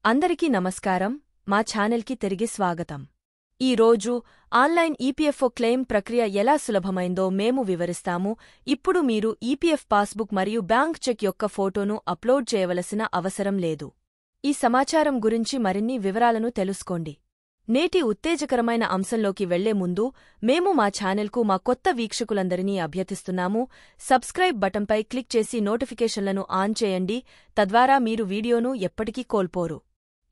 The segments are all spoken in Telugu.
అందరికీ నమస్కారం. మా ఛానల్కి తిరిగి స్వాగతం. ఈరోజు ఆన్లైన్ ఈపీఎఫ్ఓ క్లెయిమ్ ప్రక్రియ ఎలా సులభమైందో మేము వివరిస్తాము. ఇప్పుడు మీరు ఈపీఎఫ్ పాస్బుక్ మరియు బ్యాంక్ చెక్ యొక్క ఫోటోను అప్లోడ్ చేయవలసిన అవసరం లేదు. ఈ సమాచారం గురించి మరిన్ని వివరాలను తెలుసుకోండి. నేటి ఉత్తేజకరమైన అంశంలోకి వెళ్లే ముందు మేము మా ఛానల్కు మా కొత్త వీక్షకులందరినీ అభ్యర్థిస్తున్నాము. సబ్స్క్రైబ్ బటన్పై క్లిక్ చేసి నోటిఫికేషన్లను ఆన్ చేయండి, తద్వారా మీరు వీడియోను ఎప్పటికీ కోల్పోరు.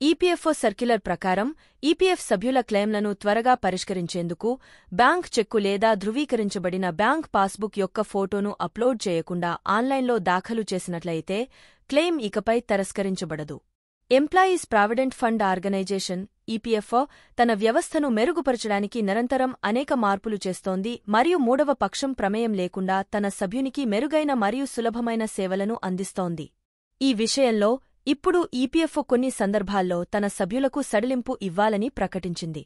ఈపీఎఫ్ఓ సర్క్యులర్ ప్రకారం ఈపీఎఫ్ సభ్యుల క్లెయిమ్లను త్వరగా పరిష్కరించేందుకు బ్యాంక్ చెక్కు లేదా ధృవీకరించబడిన బ్యాంక్ పాస్బుక్ యొక్క ఫోటోను అప్లోడ్ చేయకుండా ఆన్లైన్లో దాఖలు చేసినట్లయితే క్లెయిమ్ ఇకపై తిరస్కరించబడదు. Employees provident fund organisation EPFO తన వ్యవస్థను మెరుగుపరచడానికి నిరంతరం అనేక మార్పులు చేస్తోంది మరియు మూడవ పక్షం ప్రమేయం లేకుండా తన సభ్యునికి మెరుగైన మరియు సులభమైన సేవలను అందిస్తోంది. ఈ విషయంలో ఇప్పుడు ఈపీఎఫ్ఓ కొన్ని సందర్భాల్లో తన సభ్యులకు సడలింపు ఇవ్వాలని ప్రకటించింది.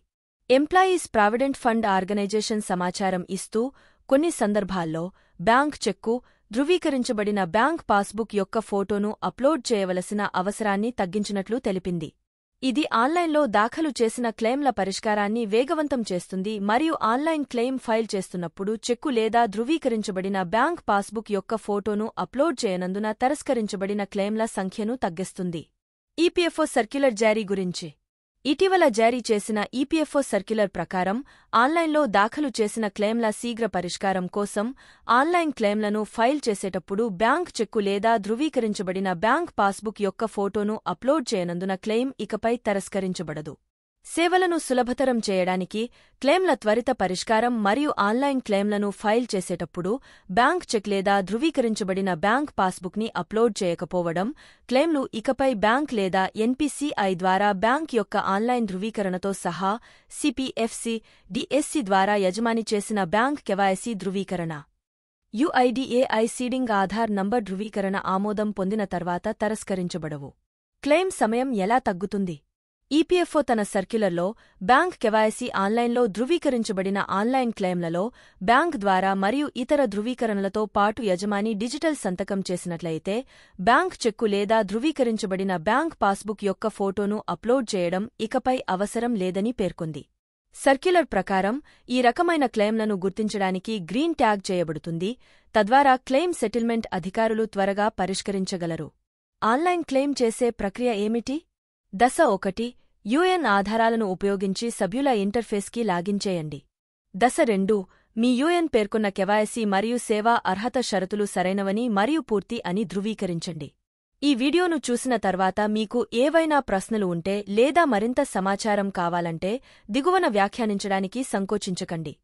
ఎంప్లాయీస్ ప్రావిడెంట్ ఫండ్ ఆర్గనైజేషన్ సమాచారం ఇస్తూ కొన్ని సందర్భాల్లో బ్యాంక్ చెక్కు, ధృవీకరించబడిన బ్యాంక్ పాస్బుక్ యొక్క ఫోటోను అప్లోడ్ చేయవలసిన అవసరాన్ని తగ్గించినట్లు తెలిపింది. ఇది ఆన్లైన్లో దాఖలు చేసిన క్లెయిమ్ల పరిష్కారాన్ని వేగవంతం చేస్తుంది మరియు ఆన్లైన్ క్లెయిమ్ ఫైల్ చేస్తున్నప్పుడు చెక్కు లేదా ధృవీకరించబడిన బ్యాంక్ పాస్బుక్ యొక్క ఫోటోను అప్లోడ్ చేయనందున తిరస్కరించబడిన క్లెయిమ్ల సంఖ్యను తగ్గిస్తుంది. ఈపీఎఫ్ఓ సర్క్యులర్ జారీ గురించి ఇటీవల జారీ చేసిన ఈపీఎఫ్ఓ సర్క్యులర్ ప్రకారం ఆన్లైన్లో దాఖలు చేసిన క్లెయిమ్ల శీఘ్ర పరిష్కారం కోసం ఆన్లైన్ క్లెయిమ్లను ఫైల్ చేసేటప్పుడు బ్యాంక్ చెక్కు లేదా ధృవీకరించబడిన బ్యాంక్ పాస్బుక్ యొక్క ఫోటోను అప్లోడ్ చేయనందున క్లెయిమ్ ఇకపై తిరస్కరించబడదు. సేవలను సులభతరం చేయడానికి క్లెయిమ్ల త్వరిత పరిష్కారం మరియు ఆన్లైన్ క్లెయిమ్లను ఫైల్ చేసేటప్పుడు బ్యాంక్ చెక్ లేదా ధృవీకరించబడిన బ్యాంక్ పాస్బుక్ని అప్లోడ్ చేయకపోవడం, క్లెయిమ్లు ఇకపై బ్యాంక్ లేదా ఎన్పీసీఐ ద్వారా బ్యాంక్ యొక్క ఆన్లైన్ ధృవీకరణతో సహా సిపిఎఫ్సి, డిఎస్సి ద్వారా యజమాని చేసిన బ్యాంక్ కేవైసీ ధృవీకరణ, యుఐడిఏఐ సీడింగ్ ఆధార్ నంబర్ ధృవీకరణ ఆమోదం పొందిన తర్వాత తిరస్కరించబడవు. క్లెయిమ్ సమయం ఎలా తగ్గుతుంది? ఈపీఎఫ్ఓ తన సర్క్యులర్లో బ్యాంక్ కేవైసీ ఆన్లైన్లో ధృవీకరించబడిన ఆన్లైన్ క్లెయిమ్లలో బ్యాంక్ ద్వారా మరియు ఇతర ధృవీకరణలతో పాటు యజమాని డిజిటల్ సంతకం చేసినట్లయితే బ్యాంక్ చెక్కు లేదా ధృవీకరించబడిన బ్యాంక్ పాస్బుక్ యొక్క ఫోటోను అప్లోడ్ చేయడం ఇకపై అవసరం లేదని పేర్కొంది. సర్క్యులర్ ప్రకారం ఈ రకమైన క్లెయిమ్లను గుర్తించడానికి గ్రీన్ ట్యాగ్ చేయబడుతుంది, తద్వారా క్లెయిమ్ సెటిల్మెంట్ అధికారులు త్వరగా పరిష్కరించగలరు. ఆన్లైన్ క్లెయిమ్ చేసే ప్రక్రియ ఏమిటి? దశ 1 యుఎన్ ఆధారాలను ఉపయోగించి సభ్యుల ఇంటర్ఫేస్కి లాగిన్ చేయండి. దశ 2 మీ యుఎన్ పేర్కొన్న కేవైసీ మరియు సేవా అర్హత షరతులు సరైనవని మరియు పూర్తి అని ధృవీకరించండి. ఈ వీడియోను చూసిన తర్వాత మీకు ఏవైనా ప్రశ్నలు ఉంటే లేదా మరింత సమాచారం కావాలంటే దిగువన వ్యాఖ్యానించడానికి సంకోచించకండి.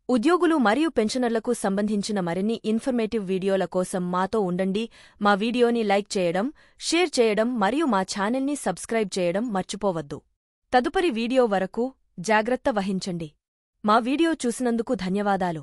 ఉద్యోగులు మరియు పెన్షనర్లకు సంబంధించిన మరిన్ని ఇన్ఫర్మేటివ్ వీడియోల కోసం మాతో ఉండండి. మా వీడియోని లైక్ చేయడం, షేర్ చేయడం మరియు మా ఛానల్ని సబ్స్క్రైబ్ చేయడం మర్చిపోవద్దు. తదుపరి వీడియో వరకు జాగ్రత్త వహించండి. మా వీడియో చూసినందుకు ధన్యవాదాలు.